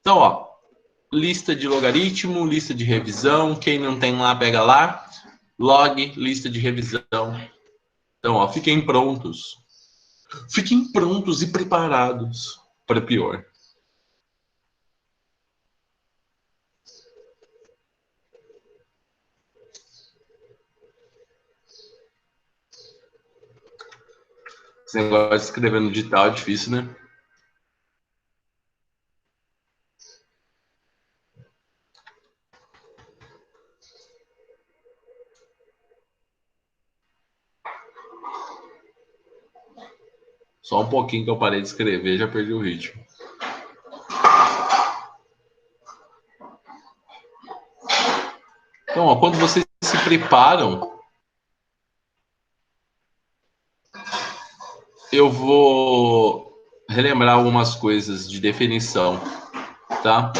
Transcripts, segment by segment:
Então, ó, lista de logaritmo, lista de revisão. Quem não tem lá, pega lá. Log, lista de revisão. Então, ó, fiquem prontos. Fiquem prontos e preparados para pior. Esse negócio de escrever no digital é difícil, né? Só um pouquinho que eu parei de escrever, já perdi o ritmo. Então, ó, quando vocês se preparam, eu vou relembrar algumas coisas de definição, tá?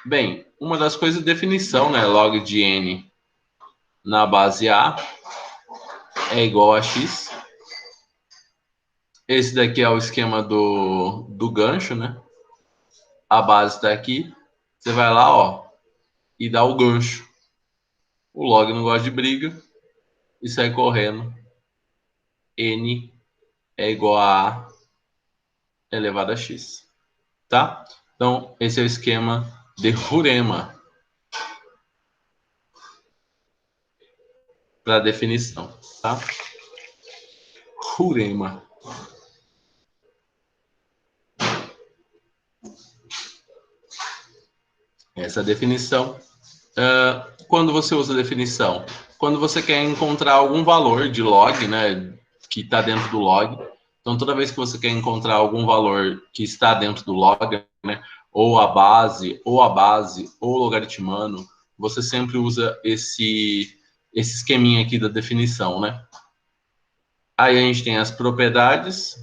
Bem, uma das coisas é definição, né? Log de n na base A é igual a x. Esse daqui é o esquema do gancho, né? A base está aqui. Você vai lá, ó, e dá o gancho. O log não gosta de briga e sai correndo. N é igual a A elevado a x, tá? Então, esse é o esquema de Hurema para definição, tá? Hurema. Essa definição. Quando você usa a definição? Quando você quer encontrar algum valor de log, né, que está dentro do log. Então, toda vez que você quer encontrar algum valor que está dentro do log, né, ou a base, ou logaritmano, você sempre usa esse esqueminha aqui da definição, né? Aí a gente tem as propriedades.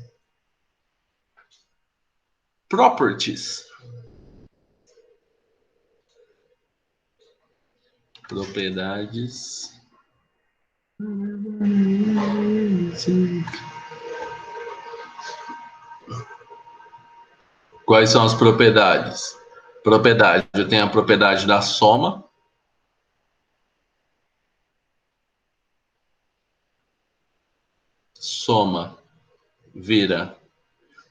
Properties. Propriedades. Quais são as propriedades? Propriedade, eu tenho a propriedade da soma. Soma vira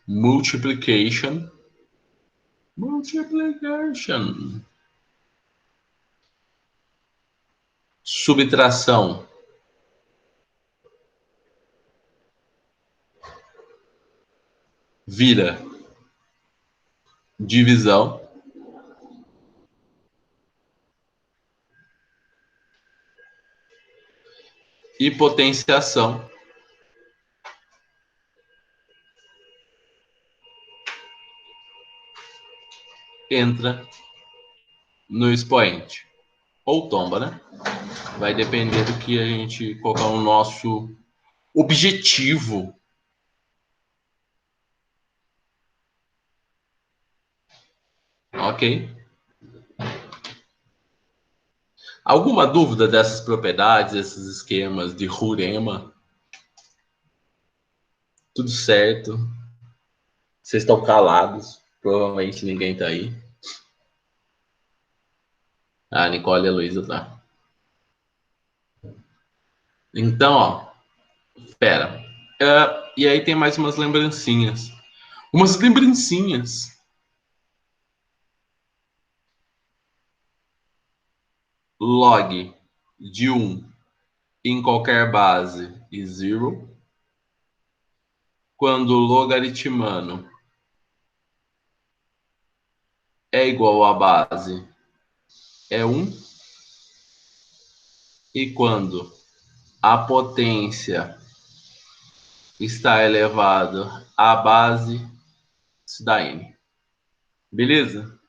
multiplication. Multiplication. Subtração vira divisão. E potenciação entra no expoente. Ou tomba, né? Vai depender do que a gente colocar no nosso objetivo. Ok? Alguma dúvida dessas propriedades, esses esquemas de Hurema? Tudo certo? Vocês estão calados? Provavelmente ninguém está aí. Ah, Nicole e a Luísa tá. Então, ó, espera. E aí tem mais umas lembrancinhas. Umas lembrancinhas. Log de 1 em qualquer base e 0. Quando logaritmano é igual a base é 1. E quando a potência está elevado à base, isso dá n. Beleza?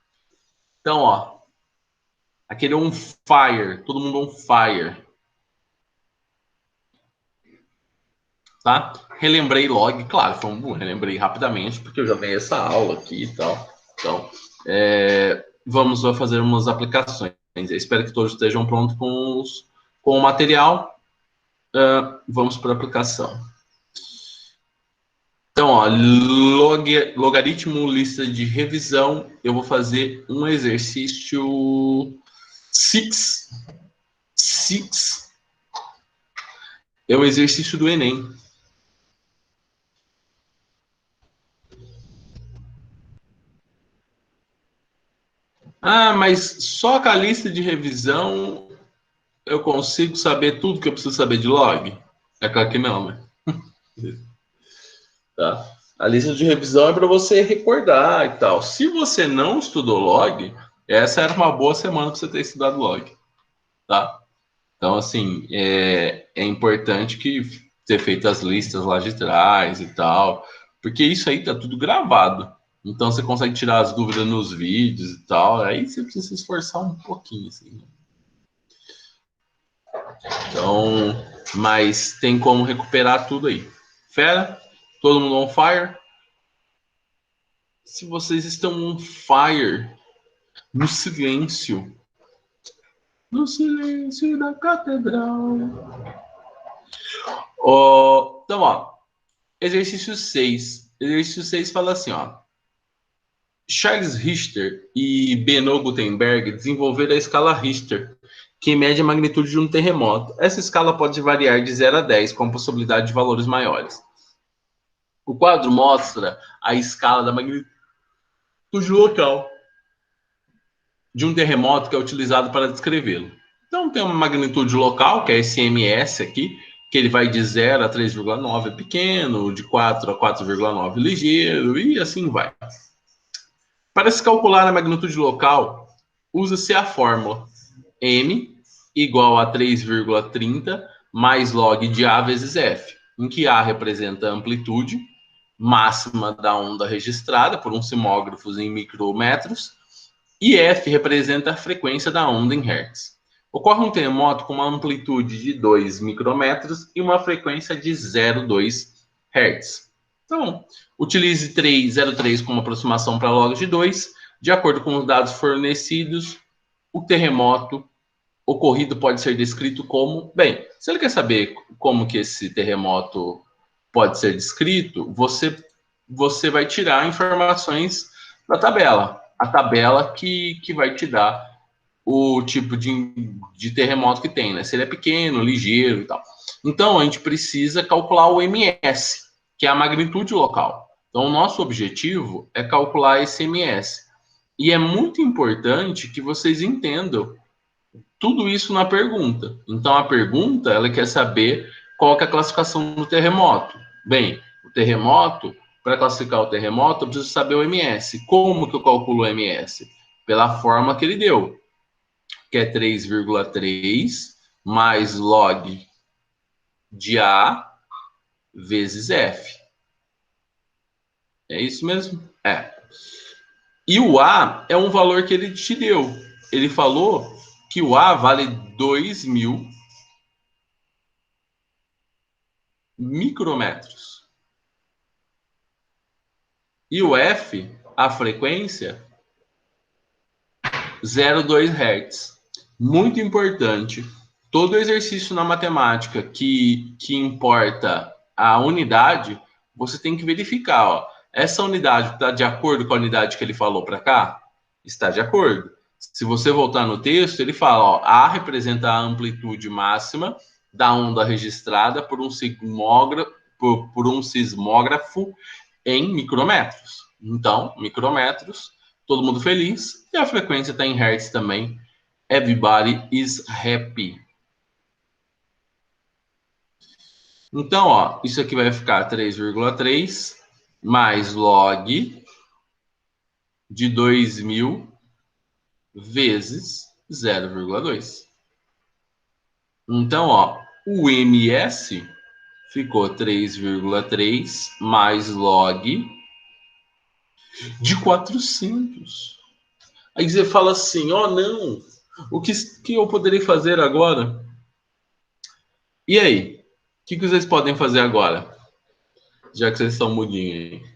Então, ó, aquele on fire, todo mundo on fire. Tá? Relembrei log, claro, relembrei rapidamente, porque eu já tenho essa aula aqui e tal. Então, vamos fazer umas aplicações. Eu espero que todos estejam prontos com o material. Vamos para a aplicação. Então, ó, logaritmo, lista de revisão, eu vou fazer um exercício 6. 6 é o exercício do Enem. Ah, mas só com a lista de revisão eu consigo saber tudo que eu preciso saber de log? É claro que não, né? Tá? A lista de revisão é para você recordar e tal. Se você não estudou log, essa era uma boa semana para você ter estudado log, tá? Então, assim, é importante que ter feito as listas lá de trás e tal, porque isso aí tá tudo gravado. Então, você consegue tirar as dúvidas nos vídeos e tal. Aí você precisa se esforçar um pouquinho, assim. Então, mas tem como recuperar tudo aí. Fera? Todo mundo on fire? Se vocês estão on fire, no silêncio. No silêncio da catedral. Então, ó. Exercício 6. Exercício 6 fala assim, ó. Charles Richter e Beno Gutenberg desenvolveram a escala Richter, que mede a magnitude de um terremoto. Essa escala pode variar de 0 a 10, com a possibilidade de valores maiores. O quadro mostra a escala da magnitude local de um terremoto que é utilizado para descrevê-lo. Então, tem uma magnitude local, que é esse MS aqui, que ele vai de 0 a 3,9 pequeno, de 4 a 4,9 ligeiro, e assim vai. Para se calcular a magnitude local, usa-se a fórmula m igual a 3,30 mais log de A vezes F, em que A representa a amplitude máxima da onda registrada por um sismógrafo em micrometros e F representa a frequência da onda em hertz. Ocorre um terremoto com uma amplitude de 2 micrometros e uma frequência de 0,2 hertz. Então, utilize 0,3 como aproximação para log de 2. De acordo com os dados fornecidos, o terremoto ocorrido pode ser descrito como... Bem, se ele quer saber como que esse terremoto pode ser descrito, você vai tirar informações da tabela. A tabela que vai te dar o tipo de terremoto que tem, né? Se ele é pequeno, ligeiro e tal. Então, a gente precisa calcular o MS, que é a magnitude local. Então, o nosso objetivo é calcular esse MS. E é muito importante que vocês entendam tudo isso na pergunta. Então, a pergunta, ela quer saber qual que é a classificação do terremoto. Bem, o terremoto, para classificar o terremoto, eu preciso saber o MS. Como que eu calculo o MS? Pela forma que ele deu, que é 3,3 mais log de A vezes F. É isso mesmo? É. E o A é um valor que ele te deu. Ele falou que o A vale 2.000 micrometros. E o F, a frequência, 0,2 Hz. Muito importante. Todo exercício na matemática que importa a unidade, você tem que verificar. Ó, essa unidade está de acordo com a unidade que ele falou para cá? Está de acordo. Se você voltar no texto, ele fala: ó, A representa a amplitude máxima da onda registrada por um sismógrafo em micrometros. Então, micrometros, todo mundo feliz. E a frequência está em hertz também. Everybody is happy. Então, ó, isso aqui vai ficar 3,3 mais log de 2.000 vezes 0,2. Então, ó, o MS ficou 3,3 mais log de 400. Aí você fala assim, ó, não, o que eu poderei fazer agora? E aí? O que vocês podem fazer agora? Já que vocês estão mudinhos aí.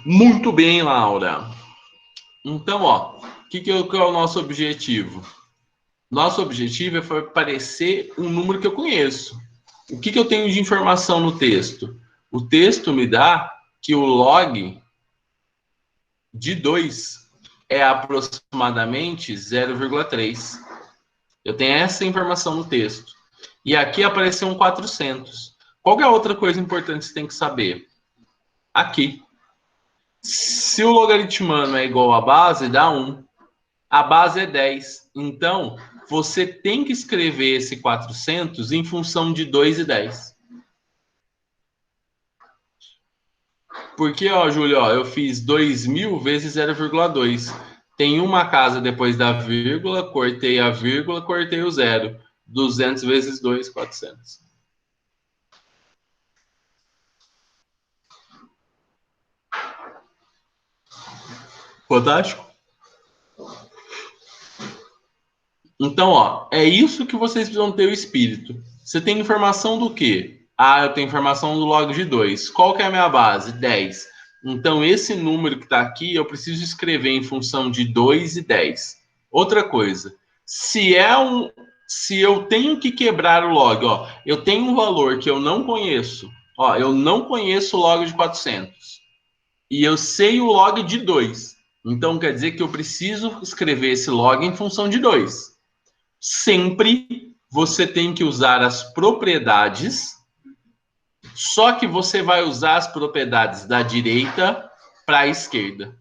Muito bem, Laura. Então, ó, que é o nosso objetivo? Nosso objetivo é aparecer um número que eu conheço. O que eu tenho de informação no texto? O texto me dá que o log de 2 é aproximadamente 0,3. Eu tenho essa informação no texto. E aqui apareceu um 400. Qual é a outra coisa importante que você tem que saber? Aqui. Se o logaritmano é igual à base, dá 1. A base é 10. Então, você tem que escrever esse 400 em função de 2 e 10. Porque, ó, Júlio, ó, eu fiz 2.000 vezes 0,2. Tem uma casa depois da vírgula, cortei a vírgula, cortei o zero. 200 vezes 2, 400. Fantástico? Então, ó, é isso que vocês precisam ter o espírito. Você tem informação do quê? Ah, eu tenho informação do log de 2. Qual que é a minha base? 10. Então, esse número que está aqui, eu preciso escrever em função de 2 e 10. Outra coisa, se eu tenho que quebrar o log, ó, eu tenho um valor que eu não conheço, ó, eu não conheço o log de 400 e eu sei o log de 2. Então, quer dizer que eu preciso escrever esse log em função de 2. Sempre você tem que usar as propriedades, só que você vai usar as propriedades da direita para a esquerda.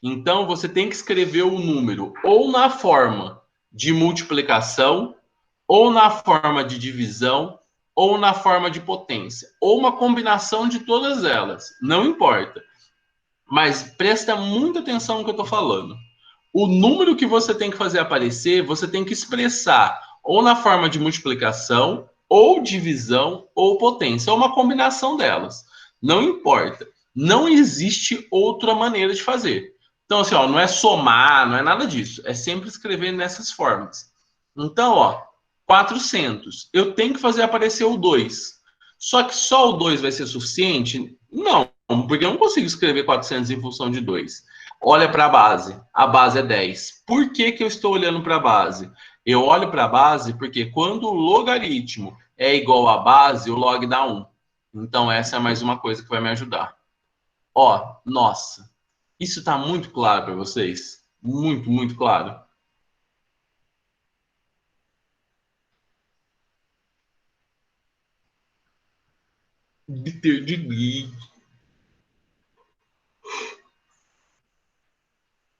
Então, você tem que escrever o número ou na forma de multiplicação, ou na forma de divisão, ou na forma de potência, ou uma combinação de todas elas. Não importa. Mas presta muita atenção no que eu estou falando. O número que você tem que fazer aparecer, você tem que expressar ou na forma de multiplicação, ou divisão, ou potência, ou uma combinação delas. Não importa. Não existe outra maneira de fazer. Então, assim, ó, não é somar, não é nada disso. É sempre escrever nessas formas. Então, ó, 400. Eu tenho que fazer aparecer o 2. Só que só o 2 vai ser suficiente? Não, porque eu não consigo escrever 400 em função de 2. Olha para a base. A base é 10. Por que eu estou olhando para a base? Eu olho para a base porque quando o logaritmo é igual à base, o log dá 1. Então, essa é mais uma coisa que vai me ajudar. Ó, nossa, isso está muito claro para vocês? Muito, muito claro. Bitter de gui.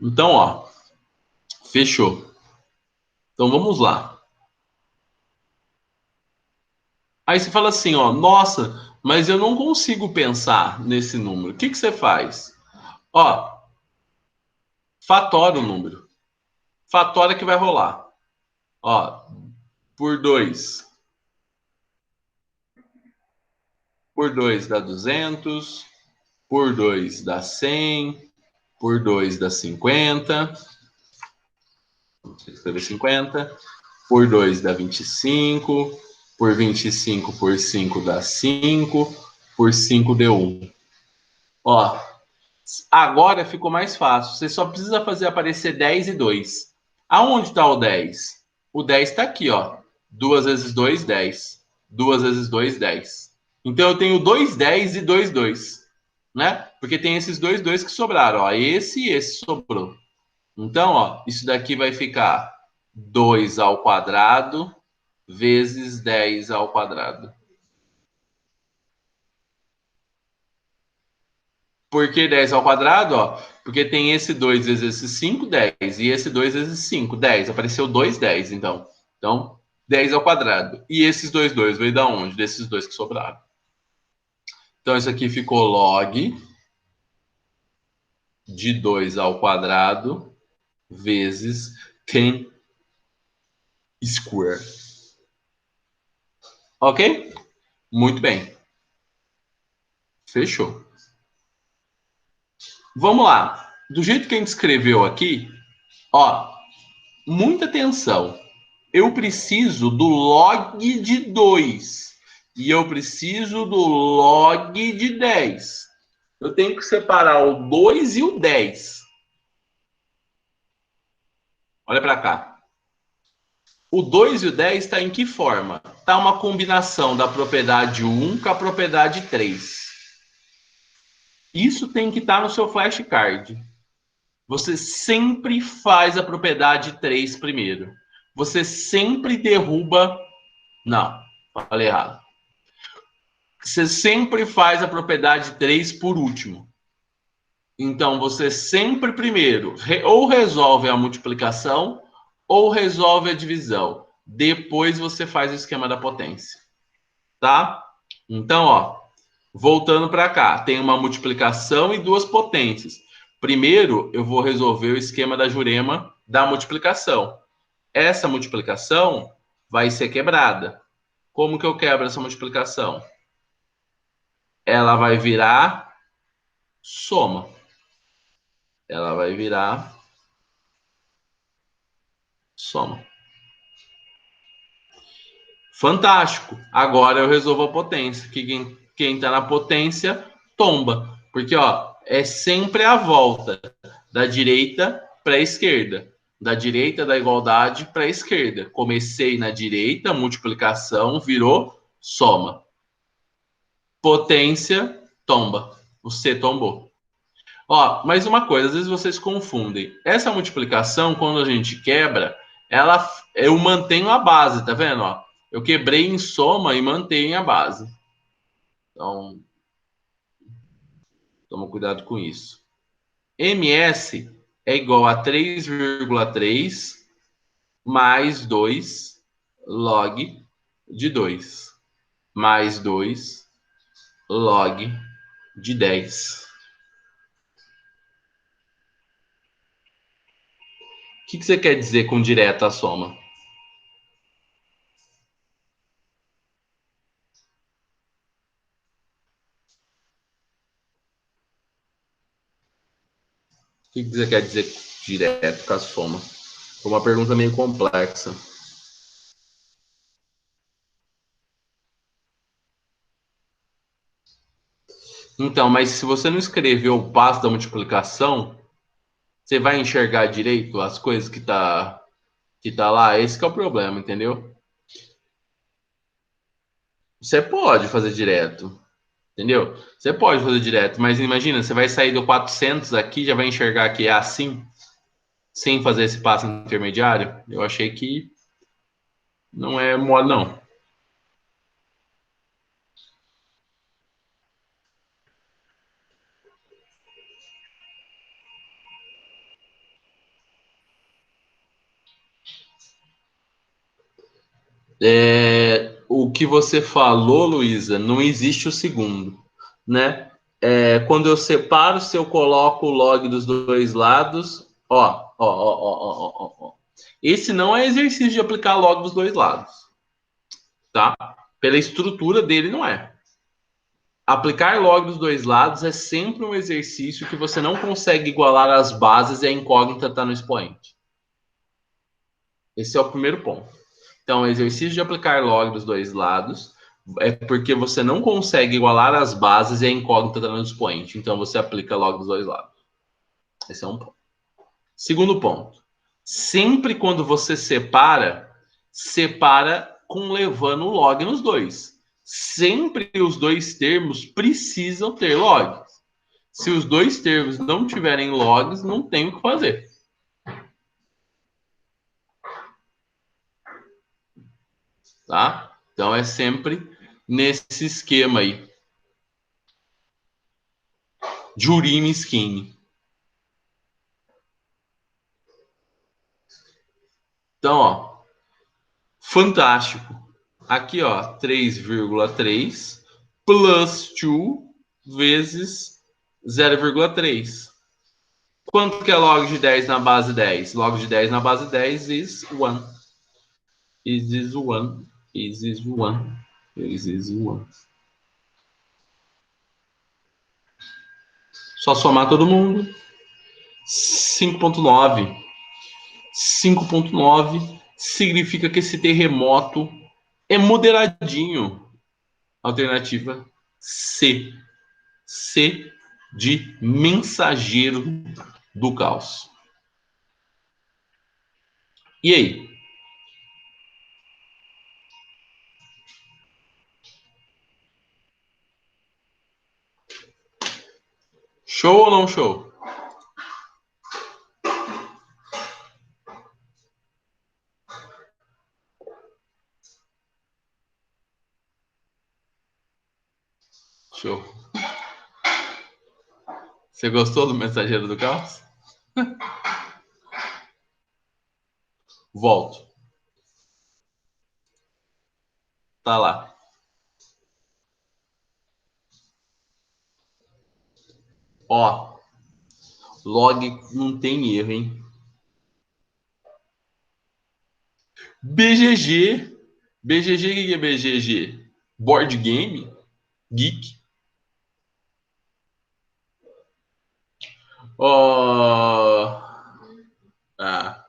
Então, ó, fechou. Então, vamos lá. Aí você fala assim, ó, nossa, mas eu não consigo pensar nesse número. O que você faz? Ó, fatora o número. Fatora que vai rolar. Ó, por 2. Por 2 dá 200. Por 2 dá 100. Por 2 dá 50. Vamos escrever 50. Por 2 dá 25. Por 25 por 5 dá 5. Por 5 deu 1. Ó, agora ficou mais fácil. Você só precisa fazer aparecer 10 e 2. Aonde está o 10? O 10 está aqui, ó. 2 vezes 2, 10. 2 vezes 2, 10. Então eu tenho 2 10 e 2 2, né? Porque tem esses 2 2 que sobraram, ó. Esse e esse sobrou. Então, ó, isso daqui vai ficar 2 ao quadrado vezes 10 ao quadrado. Por que 10 ao quadrado? Ó, porque tem esse 2 vezes esse 5, 10. E esse 2 vezes 5, 10. Apareceu 2, 10, então. Então, 10 ao quadrado. E esses 2, 2 veio da onde? Desses dois que sobraram. Então, isso aqui ficou log de 2 ao quadrado vezes 10 square. Ok? Muito bem. Fechou. Vamos lá. Do jeito que a gente escreveu aqui, ó, muita atenção. Eu preciso do log de 2 e eu preciso do log de 10. Eu tenho que separar o 2 e o 10. Olha para cá. O 2 e o 10 está em que forma? Está uma combinação da propriedade 1 com a propriedade 3. Isso tem que estar no seu flashcard. Você sempre faz a propriedade 3 primeiro. Você sempre derruba... Não, falei errado. Você sempre faz a propriedade 3 por último. Então, você sempre primeiro ou resolve a multiplicação ou resolve a divisão. Depois você faz o esquema da potência. Tá? Então, ó, voltando para cá, tem uma multiplicação e duas potências. Primeiro, eu vou resolver o esquema da Jurema da multiplicação. Essa multiplicação vai ser quebrada. Como que eu quebro essa multiplicação? Ela vai virar soma. Ela vai virar soma. Fantástico. Agora eu resolvo a potência. Quem está na potência tomba. Porque ó, é sempre a volta da direita para a esquerda. Da direita da igualdade para a esquerda. Comecei na direita, multiplicação, virou soma. Potência, tomba. O C tombou. Ó, mais uma coisa, às vezes vocês confundem. Essa multiplicação, quando a gente quebra, eu mantenho a base, tá vendo? Ó, eu quebrei em soma e mantenho a base. Então, toma cuidado com isso. MS é igual a 3,3 mais 2 log de 2 mais 2 log de 10. O que você quer dizer com direta soma? O que você quer dizer direto com a soma? Foi uma pergunta meio complexa. Então, mas se você não escreveu o passo da multiplicação, você vai enxergar direito as coisas que tá lá? Esse que é o problema, entendeu? Você pode fazer direto, entendeu? Você pode fazer direto, mas imagina, você vai sair do 400 aqui, já vai enxergar que é assim, sem fazer esse passo intermediário? Eu achei que não é mole, não. O que você falou, Luísa, não existe o segundo, né? Quando eu separo, se eu coloco o log dos dois lados, ó. Esse não é exercício de aplicar log dos dois lados, tá? Pela estrutura dele, não é. Aplicar log dos dois lados é sempre um exercício que você não consegue igualar as bases e a incógnita está no expoente. Esse é o primeiro ponto. Então, o exercício de aplicar log dos dois lados é porque você não consegue igualar as bases e a incógnita está no expoente. Então, você aplica log dos dois lados. Esse é um ponto. Segundo ponto. Sempre quando você separa com levando log nos dois. Sempre os dois termos precisam ter logs. Se os dois termos não tiverem logs, não tem o que fazer. Tá? Então é sempre nesse esquema aí. Jurime Skin. Então, ó, fantástico. Aqui, ó, 3,3 plus 2 vezes 0,3. Quanto que é log de 10 na base 10? Log de 10 na base 10 is 1. Is 1. Is 1. Is 1. Só somar todo mundo. 5,9. 5,9 significa que esse terremoto é moderadinho. Alternativa C. C, de mensageiro do caos. E aí? Show ou não show? Show. Você gostou do mensageiro do caos? Volto. Tá lá. Ó, log não tem erro, hein? BGG. BGG, o que é BGG? Board Game? Geek? Ó. Ah.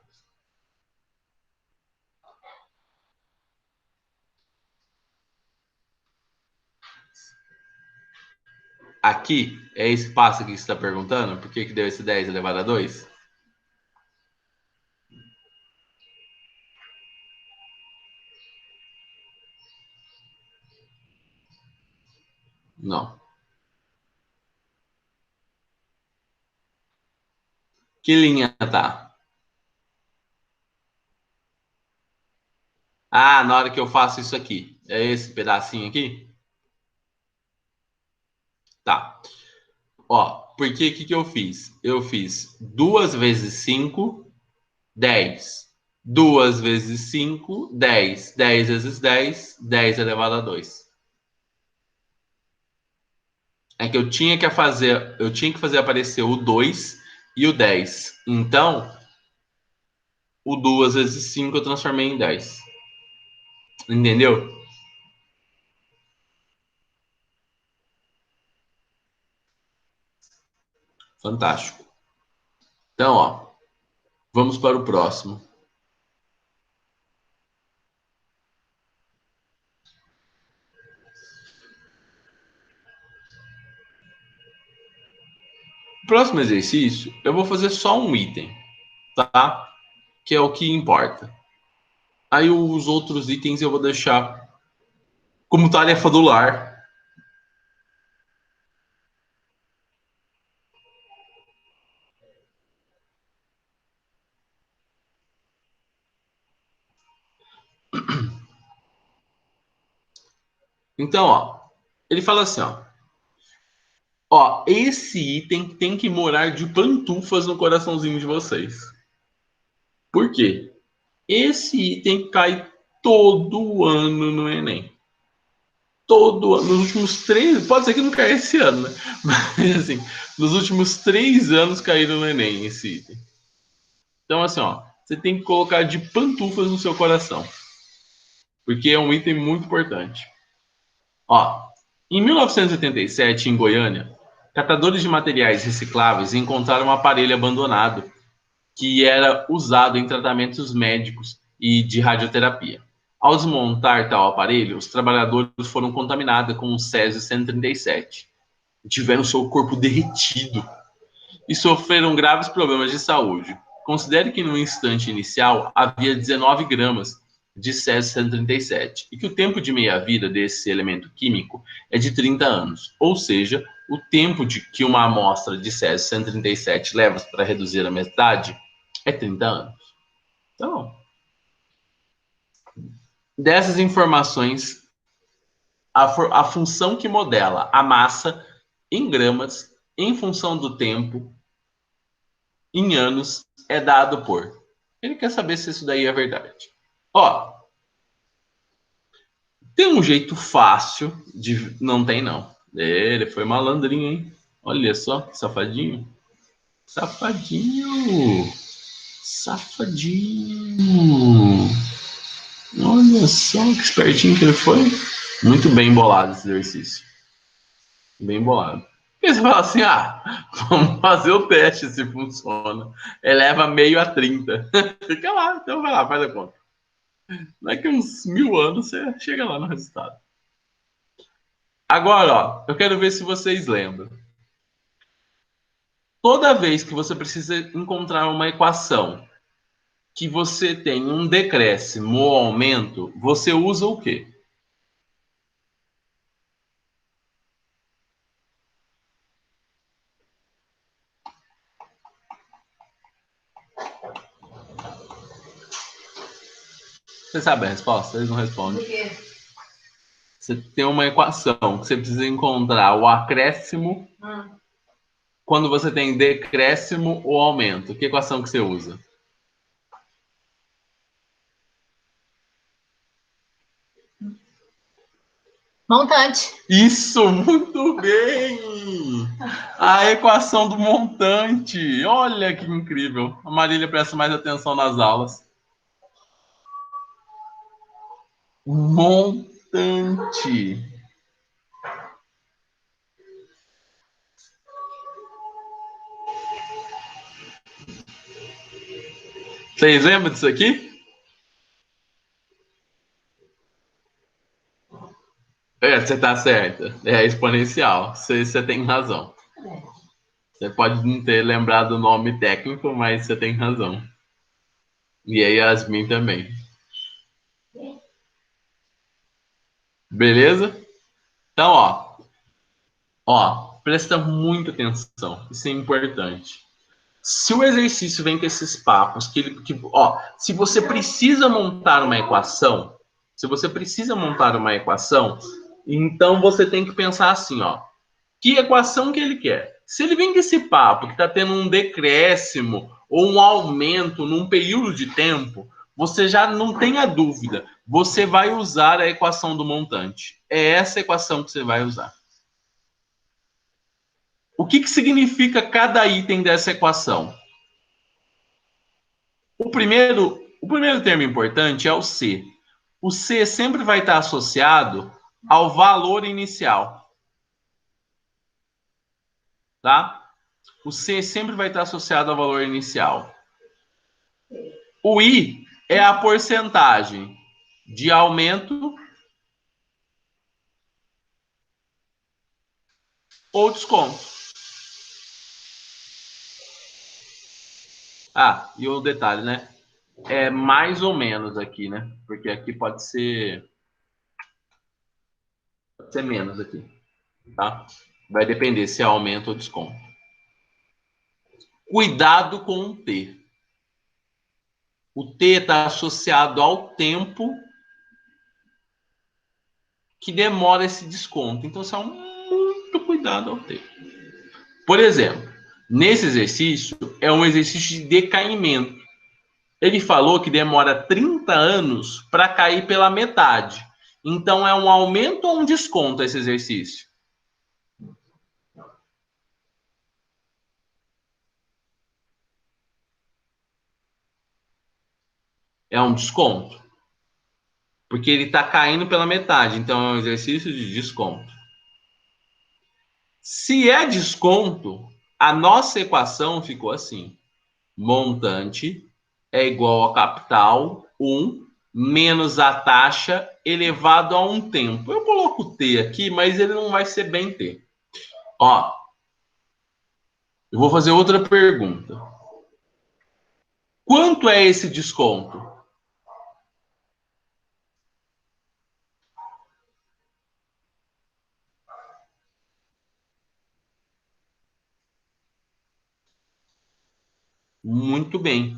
Aqui, é esse passo aqui que você está perguntando? Por que que deu esse 10 elevado a 2? Não. Que linha tá? Ah, na hora que eu faço isso aqui. É esse pedacinho aqui? Tá. Ó, porque o que eu fiz? Eu fiz 2 vezes 5, 10. 2 vezes 5, 10. 10 vezes 10, 10 elevado a 2. É que eu tinha que fazer aparecer o 2 e o 10. Então, o 2 vezes 5 eu transformei em 10. Entendeu? Fantástico. Então, ó, vamos para o próximo. Próximo exercício, eu vou fazer só um item, tá? Que é o que importa. Aí os outros itens eu vou deixar como tarefa do lar. Então, ó, ele fala assim, ó, esse item tem que morar de pantufas no coraçãozinho de vocês. Por quê? Esse item cai todo ano no Enem. Todo ano, nos últimos 3, pode ser que não caia esse ano, né? Mas assim, nos últimos 3 anos caíram no Enem esse item. Então, assim, ó, você tem que colocar de pantufas no seu coração, porque é um item muito importante. Ó, em 1987, em Goiânia, catadores de materiais recicláveis encontraram um aparelho abandonado que era usado em tratamentos médicos e de radioterapia. Ao desmontar tal aparelho, os trabalhadores foram contaminados com o Césio-137 e tiveram seu corpo derretido e sofreram graves problemas de saúde. Considere que no instante inicial havia 19 gramas de Césio-137 e que o tempo de meia-vida desse elemento químico é de 30 anos, ou seja, o tempo de que uma amostra de Césio-137 leva para reduzir a metade é 30 anos. Então, dessas informações, a função que modela a massa em gramas, em função do tempo, em anos, é dado por. Ele quer saber se isso daí é verdade. Ó, tem um jeito fácil de. Não tem, não. Ele foi malandrinho, hein? Olha só, que safadinho. Safadinho. Safadinho. Olha só que espertinho que ele foi. Muito bem bolado esse exercício. Bem bolado. Porque você fala assim, vamos fazer o teste se funciona. Eleva meio a 30. Fica lá, então vai lá, faz a conta. Daqui uns 1000 anos você chega lá no resultado. Agora, ó, eu quero ver se vocês lembram. Toda vez que você precisa encontrar uma equação que você tem um decréscimo ou aumento, você usa o quê? Você sabe a resposta? Eles não respondem. Você tem uma equação que você precisa encontrar o acréscimo quando você tem decréscimo ou aumento. Que equação que você usa? Montante. Isso, muito bem! A equação do montante. Olha que incrível. A Marília presta mais atenção nas aulas. Montante. Vocês lembram disso aqui? É, você está certa. É exponencial. Você tem razão. Você pode não ter lembrado o nome técnico, mas você tem razão. E a Yasmin também. Beleza? Então, presta muita atenção. Isso é importante. Se o exercício vem com esses papos, se você precisa montar uma equação, então você tem que pensar assim, que equação que ele quer? Se ele vem com esse papo que está tendo um decréscimo ou um aumento num período de tempo, você já não tenha dúvida, você vai usar a equação do montante. É essa equação que você vai usar. O que significa cada item dessa equação? O primeiro termo importante é o C. O C sempre vai estar associado ao valor inicial, tá? O C sempre vai estar associado ao valor inicial. O I é a porcentagem de aumento ou desconto. Ah, e o detalhe, né? É mais ou menos aqui, né? Porque aqui pode ser menos aqui, tá? Vai depender se é aumento ou desconto. Cuidado com o T. O T está associado ao tempo que demora esse desconto. Então, só muito cuidado ao T. Por exemplo, nesse exercício, é um exercício de decaimento. Ele falou que demora 30 anos para cair pela metade. Então, é um aumento ou um desconto esse exercício? É um desconto. Porque ele está caindo pela metade. Então, é um exercício de desconto. Se é desconto, a nossa equação ficou assim: montante é igual a capital 1 menos a taxa elevado a um tempo. Eu coloco T aqui, mas ele não vai ser bem T. Ó, eu vou fazer outra pergunta. Quanto é esse desconto? Muito bem.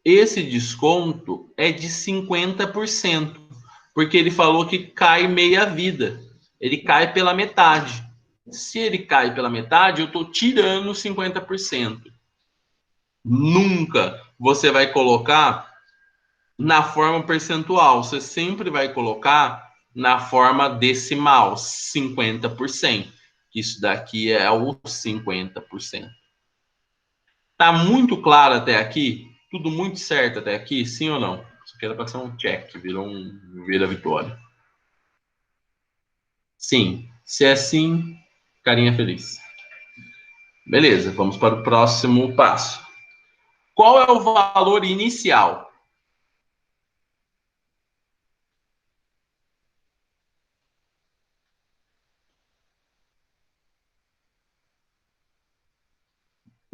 Esse desconto é de 50%, porque ele falou que cai meia vida. Ele cai pela metade. Se ele cai pela metade, eu estou tirando 50%. Nunca você vai colocar na forma percentual, você sempre vai colocar na forma decimal, 50%. Isso daqui é o 50%. Tá muito claro até aqui? Tudo muito certo até aqui? Sim ou não? Isso aqui era para ser um check, vira vitória. Sim. Se é sim, carinha feliz. Beleza, vamos para o próximo passo. Qual é o valor inicial?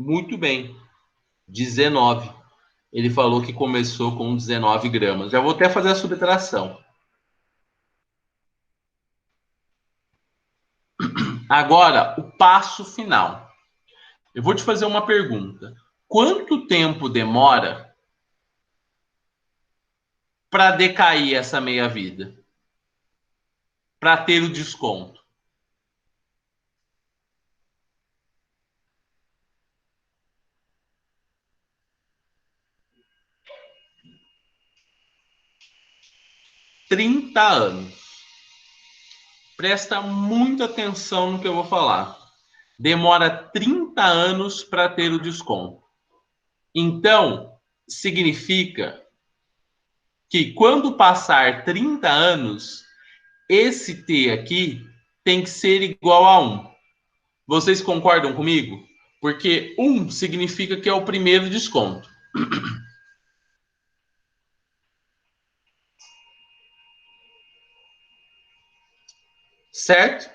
Muito bem. 19. Ele falou que começou com 19 gramas. Já vou até fazer a subtração. Agora, o passo final. Eu vou te fazer uma pergunta. Quanto tempo demora para decair essa meia-vida? Para ter o desconto? $30. Presta muita atenção no que eu vou falar. Demora 30 anos para ter o desconto. Então, significa que quando passar 30 anos, esse T aqui tem que ser igual a 1. Vocês concordam comigo? Porque 1 significa que é o primeiro desconto. Certo?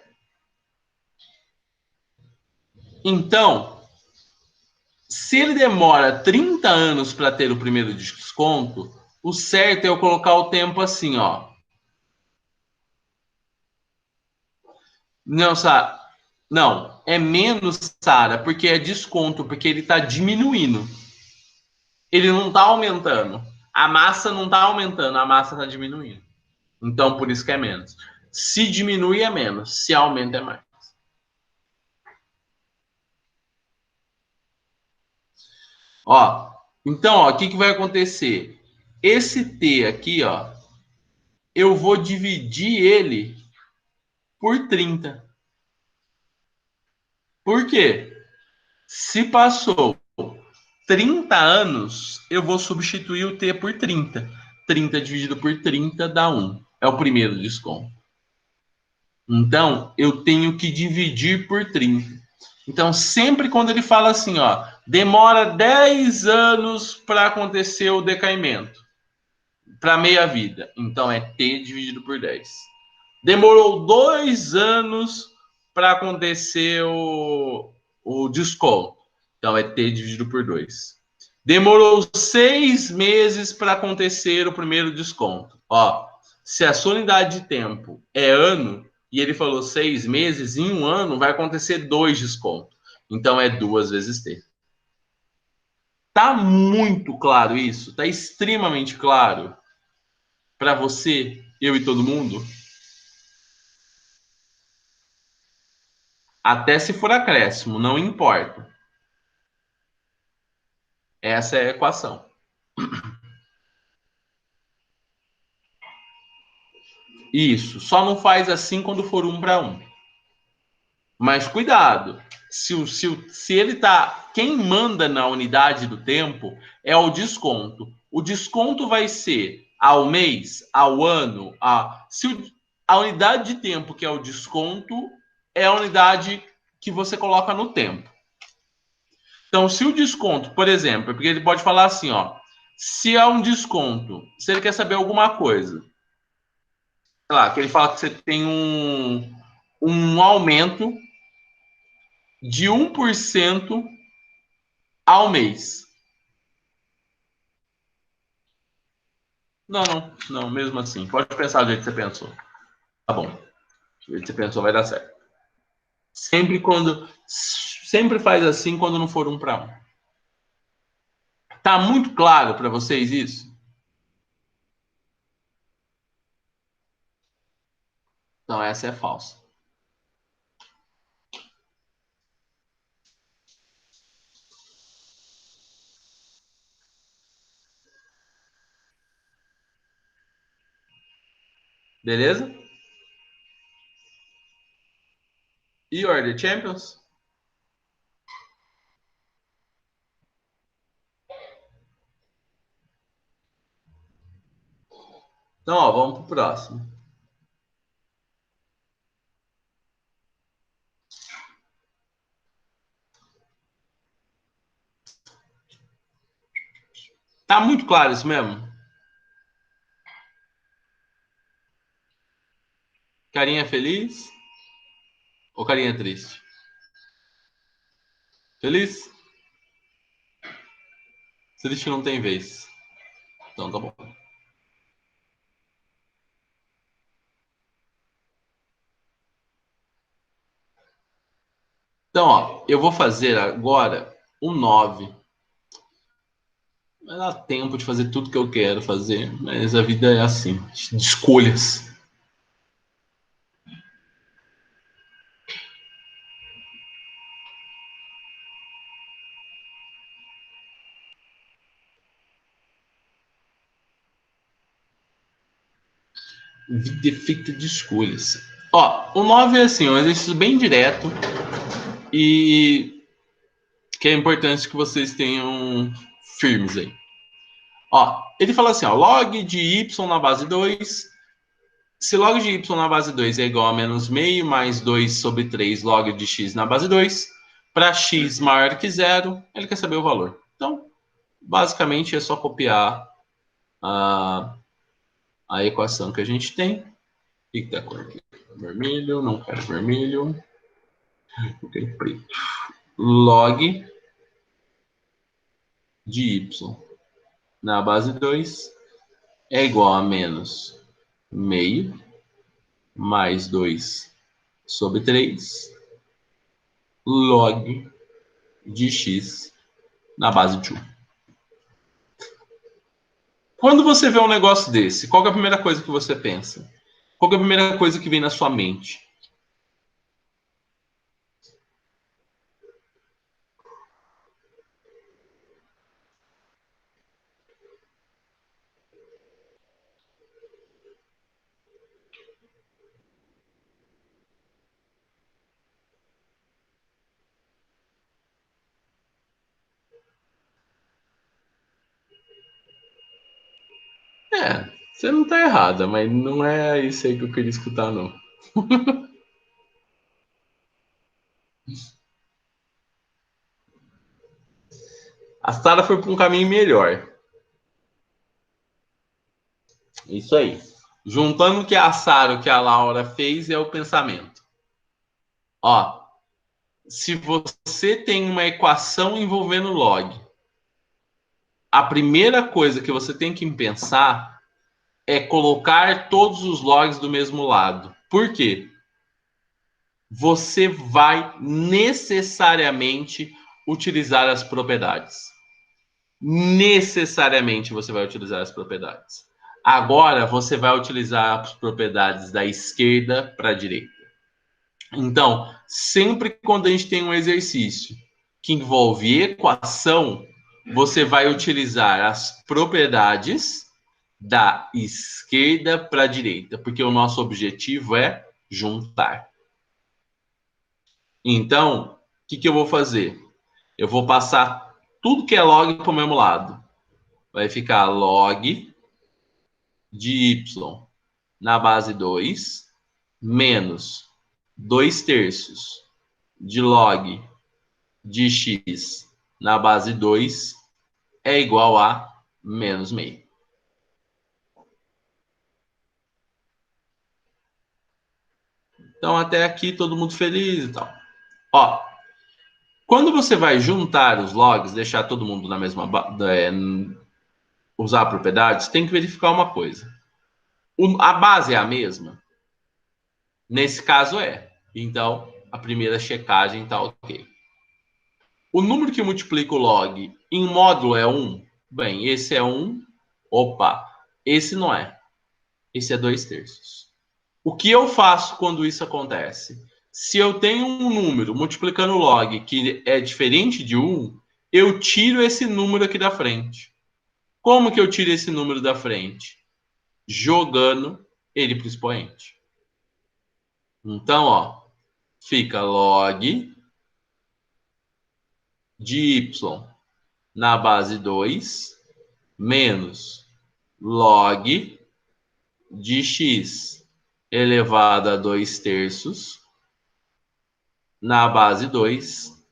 Então, se ele demora 30 anos para ter o primeiro desconto, o certo é eu colocar o tempo assim, ó. Não, Sara. Não, é menos, Sara, porque é desconto, porque ele está diminuindo. Ele não está aumentando. A massa não está aumentando, a massa está diminuindo. Então, por isso que é menos. Se diminui, é menos. Se aumenta, é mais. Ó, então, ó, o que vai acontecer? Esse T aqui, ó, eu vou dividir ele por 30. Por quê? Se passou 30 anos, eu vou substituir o T por 30. 30 dividido por 30 dá 1. É o primeiro desconto. Então, eu tenho que dividir por 30. Então, sempre quando ele fala assim, ó, demora 10 anos para acontecer o decaimento, para meia vida. Então, é T dividido por 10. Demorou 2 anos para acontecer o desconto. Então, é T dividido por 2. Demorou 6 meses para acontecer o primeiro desconto. Ó, se a sua unidade de tempo é ano, e ele falou 6 meses, em um ano vai acontecer 2 descontos. Então, é 2 vezes T. Tá muito claro isso? Tá extremamente claro para você, eu e todo mundo? Até se for acréscimo, não importa. Essa é a equação. Isso. Só não faz assim quando for 1 para 1. Mas cuidado. Se ele tá. Quem manda na unidade do tempo é o desconto. O desconto vai ser ao mês, ao ano. A unidade de tempo, que é o desconto, é a unidade que você coloca no tempo. Então, se o desconto, por exemplo, porque ele pode falar assim, ó, se há um desconto, se ele quer saber alguma coisa, sei lá, que ele fala que você tem um aumento de 1% ao mês. Não, mesmo assim. Pode pensar do jeito que você pensou. Tá bom. Do jeito que você pensou vai dar certo. Sempre faz assim quando não for 1 para 1. Tá muito claro para vocês isso? Então essa é falsa. Beleza? E Order Champions? Então, ó, vamos pro próximo. Tá muito claro isso mesmo? Carinha feliz ou carinha triste? Feliz? Triste não tem vez. Então tá bom. Então, ó, eu vou fazer agora o 9. Vai dar tempo de fazer tudo que eu quero fazer, mas a vida é assim, de escolhas. Vida é feita de escolhas. Ó, o 9 é assim, um exercício bem direto e que é importante que vocês tenham firmes aí. Ó, ele fala assim, ó, log de y na base 2. Se log de y na base 2 é igual a menos meio mais 2 sobre 3 log de x na base 2, para x maior que zero, ele quer saber o valor. Então, basicamente é só copiar a equação que a gente tem. O que está cor aqui? Vermelho, não quero vermelho. Eu quero preto. Log de y na base 2 é igual a menos meio mais 2 sobre 3 log de x na base de 1. Quando você vê um negócio desse, qual é a primeira coisa que você pensa? Qual é a primeira coisa que vem na sua mente? É, você não tá errada, mas não é isso aí que eu queria escutar, não. A Sara foi para um caminho melhor. Isso aí. Juntando o que a Sara e o que a Laura fez é o pensamento. Ó, se você tem uma equação envolvendo log, a primeira coisa que você tem que pensar é colocar todos os logs do mesmo lado. Por quê? Você vai necessariamente utilizar as propriedades. Necessariamente você vai utilizar as propriedades. Agora você vai utilizar as propriedades da esquerda para a direita. Então, sempre quando a gente tem um exercício que envolve equação, você vai utilizar as propriedades da esquerda para a direita, porque o nosso objetivo é juntar. Então, o que eu vou fazer? Eu vou passar tudo que é log para o mesmo lado. Vai ficar log de y na base 2 menos 2 terços de log de x na base 2 é igual a menos meio. Então, até aqui, todo mundo feliz e tal. Ó, quando você vai juntar os logs, deixar todo mundo na mesma... usar propriedades, tem que verificar uma coisa. A base é a mesma? Nesse caso é. Então, a primeira checagem está ok. O número que multiplica o log em módulo é 1? Bem, esse é 1. Opa, esse não é. Esse é 2 terços. O que eu faço quando isso acontece? Se eu tenho um número multiplicando o log que é diferente de 1, eu tiro esse número aqui da frente. Como que eu tiro esse número da frente? Jogando ele para o expoente. Então, ó, fica log de y na base 2 menos log de x elevado a 2 terços na base 2.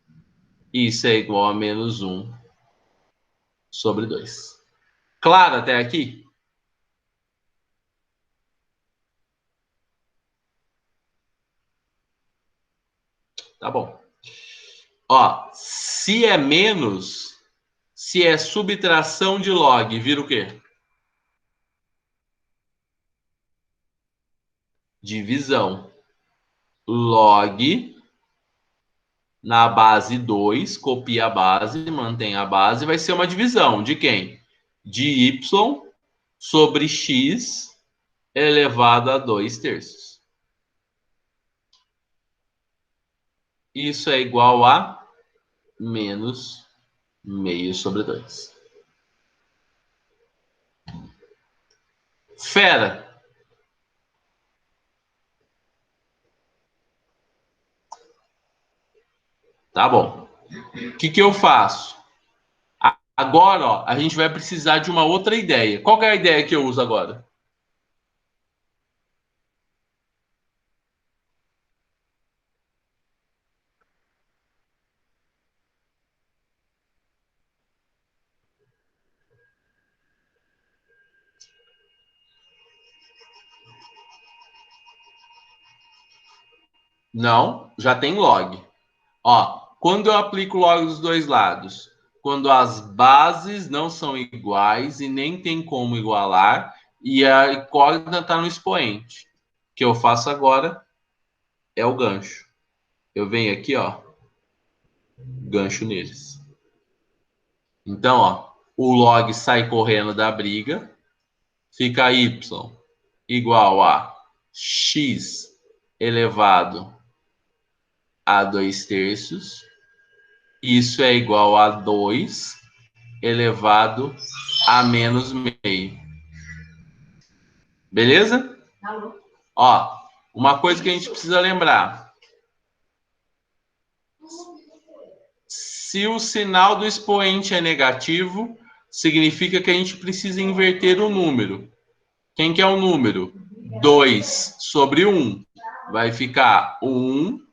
Isso é igual a menos 1 sobre 2. Claro até aqui? Tá bom. Ó, se Se é subtração de log, vira o quê? Divisão. Log na base 2, copia a base, mantém a base, vai ser uma divisão de quem? De y sobre x elevado a 2/3. Isso é igual a menos meio sobre 2. Fera. Tá bom. O que eu faço? Agora, ó, a gente vai precisar de uma outra ideia. Qual que é a ideia que eu uso agora? Não, já tem log. Ó, quando eu aplico log dos dois lados? Quando as bases não são iguais e nem tem como igualar e a incógnita está no expoente. O que eu faço agora é o gancho. Eu venho aqui, ó, gancho neles. Então, ó, o log sai correndo da briga, fica y igual a x elevado a 2/3. Isso é igual a 2 elevado a menos meio. Beleza? Ó, uma coisa que a gente precisa lembrar. Se o sinal do expoente é negativo, significa que a gente precisa inverter o número. Quem que é o número? 2 sobre 1. Vai ficar 1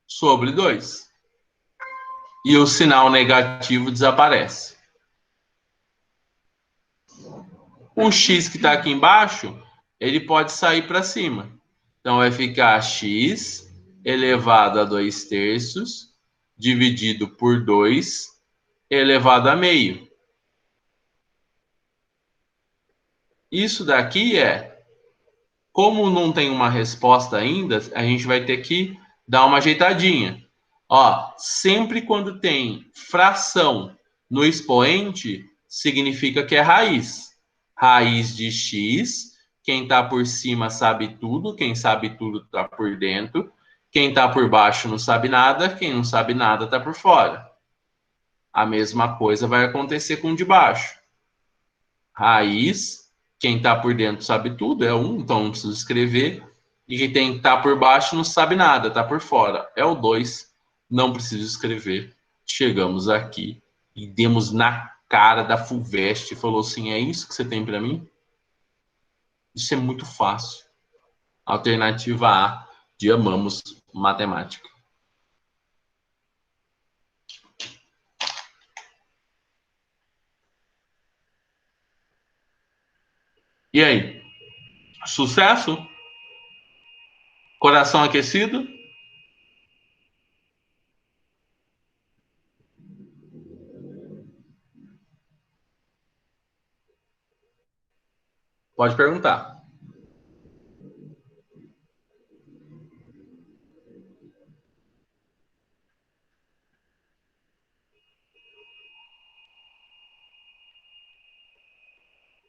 sobre 2. E o sinal negativo desaparece. O x que está aqui embaixo, ele pode sair para cima. Então, vai ficar x elevado a 2/3 dividido por 2 elevado a meio. Isso daqui é, como não tem uma resposta ainda, a gente vai ter que dar uma ajeitadinha. Ó, sempre quando tem fração no expoente, significa que é raiz. Raiz de x, quem está por cima sabe tudo, quem sabe tudo está por dentro, quem está por baixo não sabe nada, quem não sabe nada está por fora. A mesma coisa vai acontecer com o de baixo. Raiz, quem está por dentro sabe tudo, é 1, então não precisa escrever. E quem tem que estar por baixo não sabe nada, está por fora. É o 2, não preciso escrever. Chegamos aqui e demos na cara da FUVEST e falou assim, é isso que você tem para mim? Isso é muito fácil. Alternativa A de amamos matemática. E aí? Sucesso? Coração aquecido? Pode perguntar.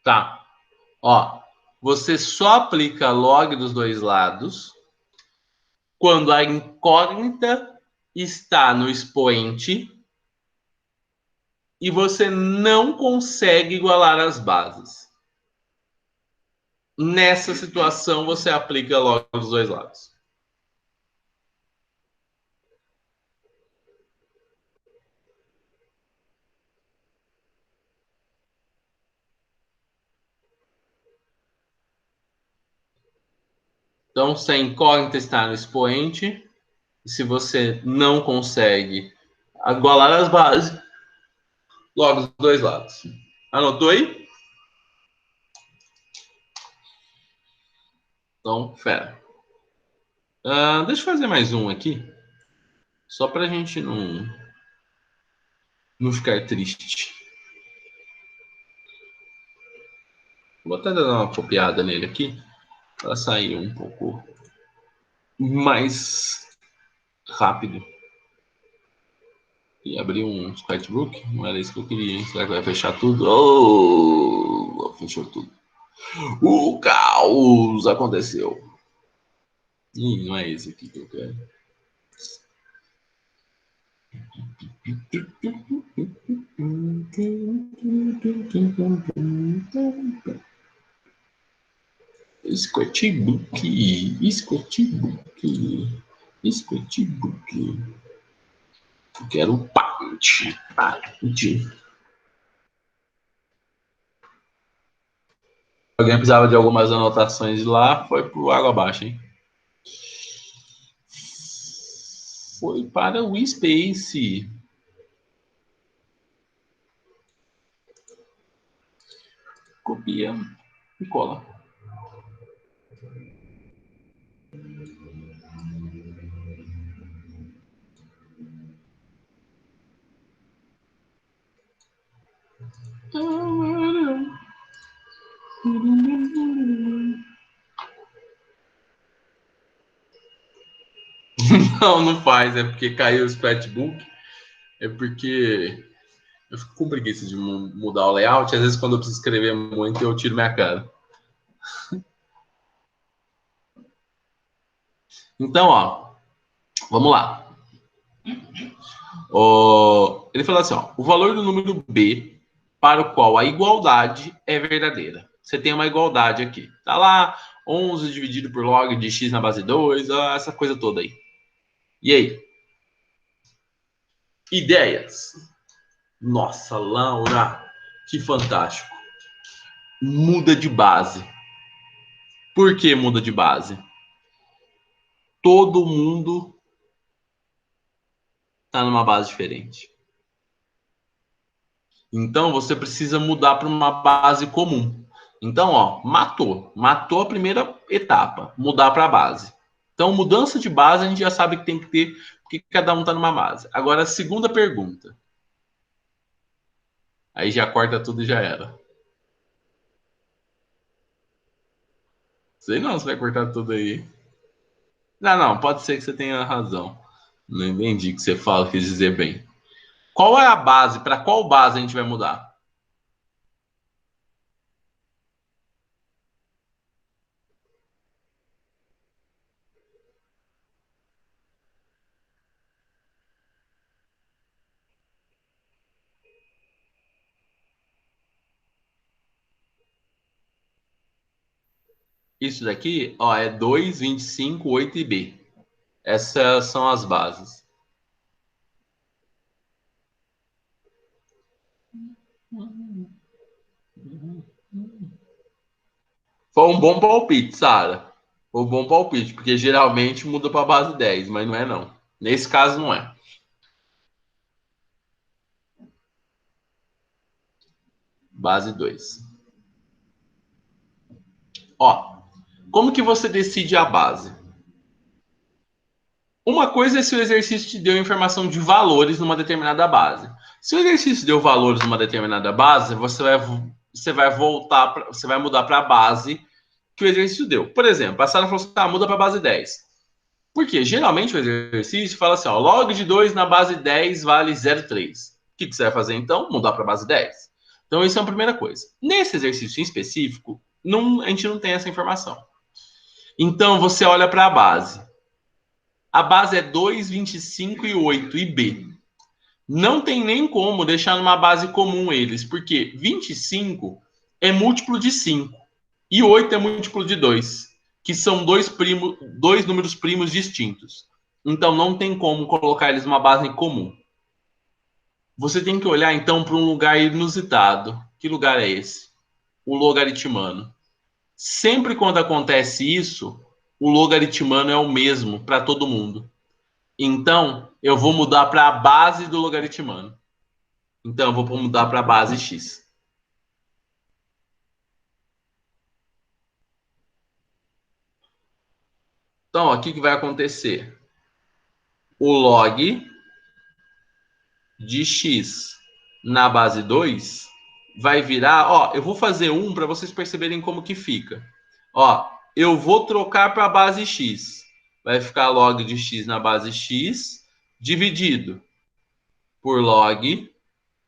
Tá. Ó, você só aplica log dos dois lados quando a incógnita está no expoente e você não consegue igualar as bases. Nessa situação, você aplica log dos dois lados. Então, se a incógnita está no expoente, e se você não consegue igualar as bases, logo dos dois lados. Anotou aí? Então, fera. Deixa eu fazer mais um aqui. Só para a gente não não ficar triste. Vou até dar uma copiada nele aqui, para sair um pouco mais rápido. E abrir um sketchbook, não era isso que eu queria, hein? Será que vai fechar tudo? Oh, fechou tudo. O caos aconteceu. Ih, não é esse aqui que eu quero. Sketchbook, sketchbook, sketchbook. Eu quero parte. Alguém precisava de algumas anotações lá, foi pro água abaixo, hein? Foi para o Space. Copia e cola. Não, não faz. É porque caiu o sketchbook. É porque eu fico com preguiça de mudar o layout. Às vezes, quando eu preciso escrever muito, eu tiro minha cara. Então, ó, vamos lá. Ele falou assim, ó, o valor do número B para o qual a igualdade é verdadeira. Você tem uma igualdade aqui. Tá lá, 11 dividido por log de x na base 2, essa coisa toda aí. E aí? Ideias? Nossa, Laura, que fantástico. Muda de base. Por que muda de base? Todo mundo está numa base diferente. Então, você precisa mudar para uma base comum. Então, ó, matou a primeira etapa, mudar para a base. Então, mudança de base, a gente já sabe que tem que ter, porque cada um está numa base. Agora, a segunda pergunta. Aí já corta tudo e já era. Sei não se vai cortar tudo aí. Não, não, pode ser que você tenha razão. Não entendi o que você fala, quis dizer bem. Qual é a base? Para qual base a gente vai mudar? Isso daqui, ó, é 2, 25, 8 e B. Essas são as bases. Foi um bom palpite, Sara. Foi um bom palpite, porque geralmente muda para base 10, mas não é não. Nesse caso não é. Base 2. Ó, como que você decide a base? Uma coisa é se o exercício te deu informação de valores numa determinada base. Se o exercício deu valores numa determinada base, você vai voltar, você vai mudar para a base que o exercício deu. Por exemplo, a Sara falou assim, muda para a base 10. Por quê? Geralmente o exercício fala assim, ó, log de 2 na base 10 vale 0,3. O que você vai fazer então? Mudar para a base 10. Então, isso é a primeira coisa. Nesse exercício em específico, a gente não tem essa informação. Então, você olha para a base. A base é 2, 25 e 8 e B. Não tem nem como deixar numa base comum eles, porque 25 é múltiplo de 5 e 8 é múltiplo de 2, que são dois números primos distintos. Então não tem como colocar eles numa base comum. Você tem que olhar então para um lugar inusitado. Que lugar é esse? O logaritmano. Sempre quando acontece isso, o logaritmano é o mesmo para todo mundo. Então, eu vou mudar para a base do logaritmano. Então, eu vou mudar para a base x. Então, o que vai acontecer? O log de x na base 2 vai virar... Ó, eu vou fazer 1 para vocês perceberem como que fica. Ó, eu vou trocar para a base x. Vai ficar log de x na base x dividido por log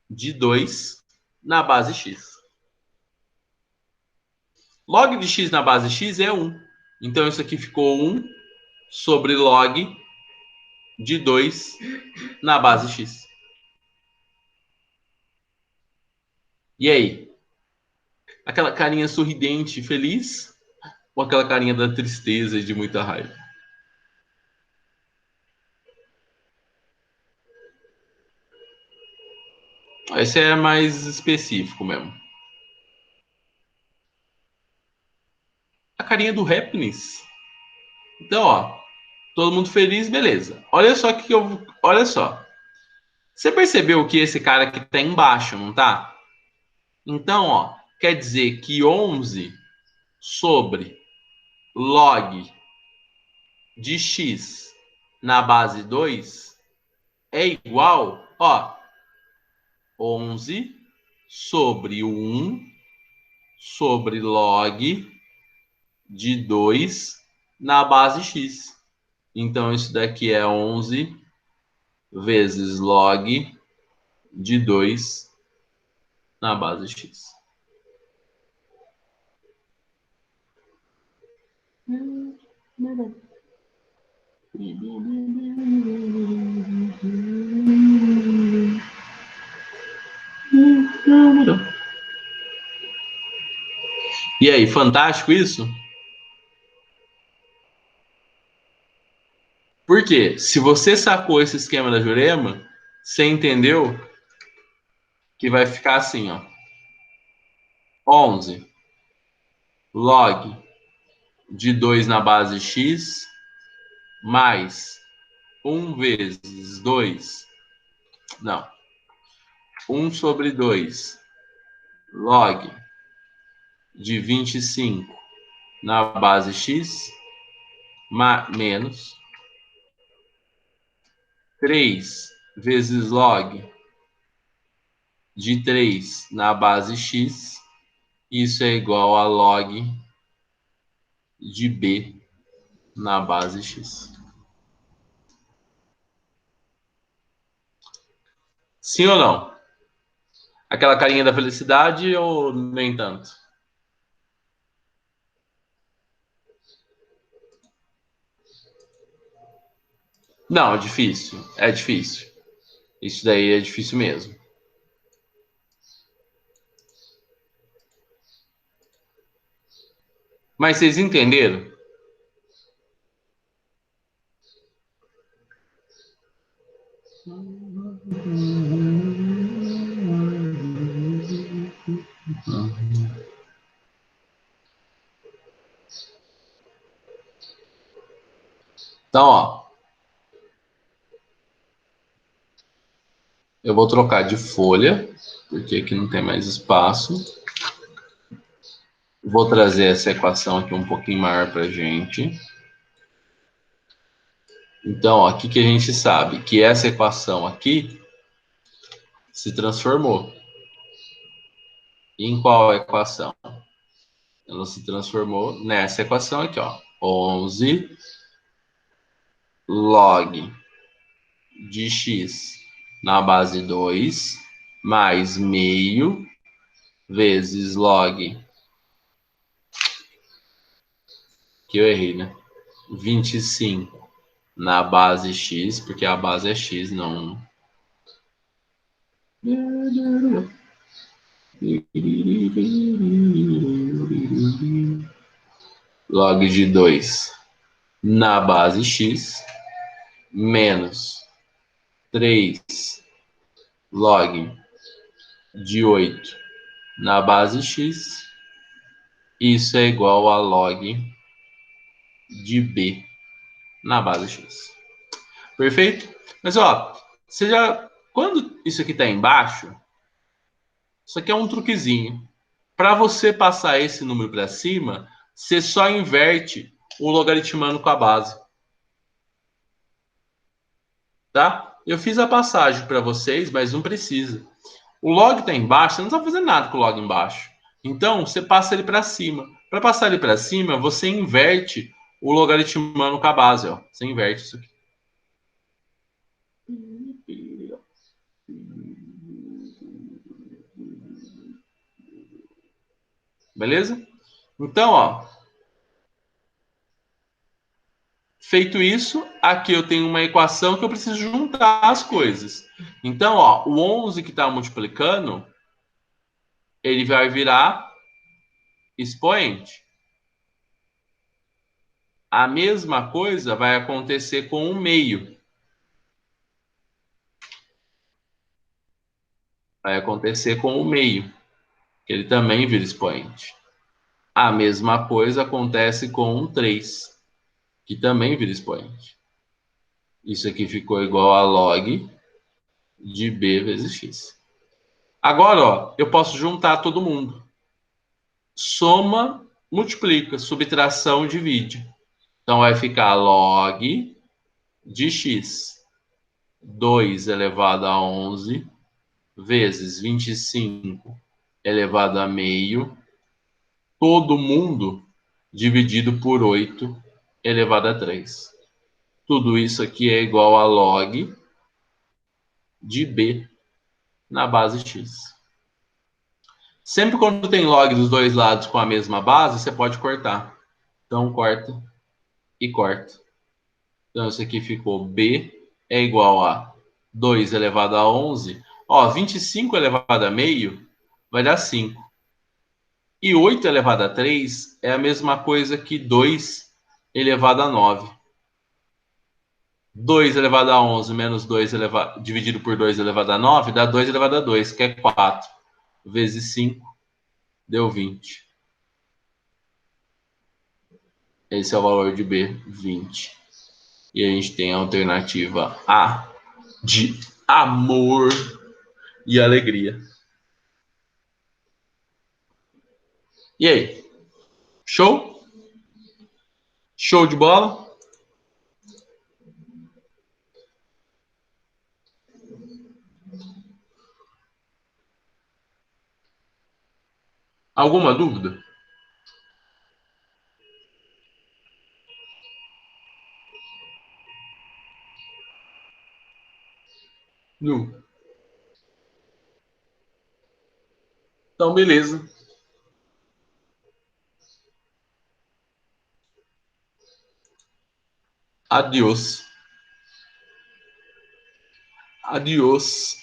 de 2 na base x. Log de x na base x é 1. Então, isso aqui ficou 1 sobre log de 2 na base x. E aí? Aquela carinha sorridente, feliz? Ou aquela carinha da tristeza e de muita raiva? Esse é mais específico mesmo. A carinha do happiness. Então, ó, todo mundo feliz, beleza. Olha só que eu, olha só. Você percebeu que esse cara aqui tá embaixo, não tá? Então, ó, quer dizer que 11 sobre log de x na base 2 é igual, ó, 11 sobre 1 sobre log de 2 na base x. Então, isso daqui é 11 vezes log de 2 na base x. E aí, fantástico isso? Por quê? Se você sacou esse esquema da Jurema, você entendeu que vai ficar assim, ó. 11 log de 2 na base x mais 1 vezes 2, não, 1 sobre 2 log de 25 na base x menos 3 vezes log de 3 na base x, isso é igual a log de b na base x. Sim ou não? Aquela carinha da felicidade ou nem tanto? Não, é difícil. É difícil. Isso daí é difícil mesmo. Mas vocês entenderam? Então, ó. Eu vou trocar de folha, porque aqui não tem mais espaço. Vou trazer essa equação aqui um pouquinho maior para a gente. Então, ó, aqui que a gente sabe que essa equação aqui se transformou. E em qual equação? Ela se transformou nessa equação aqui, ó. 11 log de x na base 2 mais meio vezes log, que eu errei, né? 25 na base x, porque a base é x, não... Log de 2 na base x menos 3 log de 8 na base x, isso é igual a log de b na base x. Perfeito? Mas, ó, você já... Quando isso aqui está embaixo, isso aqui é um truquezinho. Para você passar esse número para cima, você só inverte o logaritmando com a base. Tá? Eu fiz a passagem para vocês, mas não precisa. O log está embaixo, você não está fazendo nada com o log embaixo. Então, você passa ele para cima. Para passar ele para cima, você inverte o logaritmando com a base. Ó. Você inverte isso aqui. Beleza? Então, ó, feito isso, aqui eu tenho uma equação que eu preciso juntar as coisas. Então, ó, o 11 que está multiplicando, ele vai virar expoente. A mesma coisa vai acontecer com o meio. Vai acontecer com o meio, que ele também vira expoente. A mesma coisa acontece com um 3, que também vira expoente. Isso aqui ficou igual a log de b vezes x. Agora, ó, eu posso juntar todo mundo. Soma, multiplica, subtração, divide. Então, vai ficar log de x, 2 elevado a 11, vezes 25 elevado a meio, todo mundo dividido por 8 elevado a 3. Tudo isso aqui é igual a log de b na base x. Sempre quando tem log dos dois lados com a mesma base, você pode cortar. Então, corta e corta. Então, isso aqui ficou b é igual a 2 elevado a 11. Ó, 25 elevado a meio vai dar 5. E 8 elevado a 3 é a mesma coisa que 2 elevado a 9. 2 elevado a 11 menos 2 elevado, dividido por 2 elevado a 9 dá 2 elevado a 2, que é 4. Vezes 5 deu 20. Esse é o valor de B, 20. E a gente tem a alternativa A, de amor e alegria. E aí? Show? Show de bola? Alguma dúvida? Não. Então, beleza. Adiós. Adiós.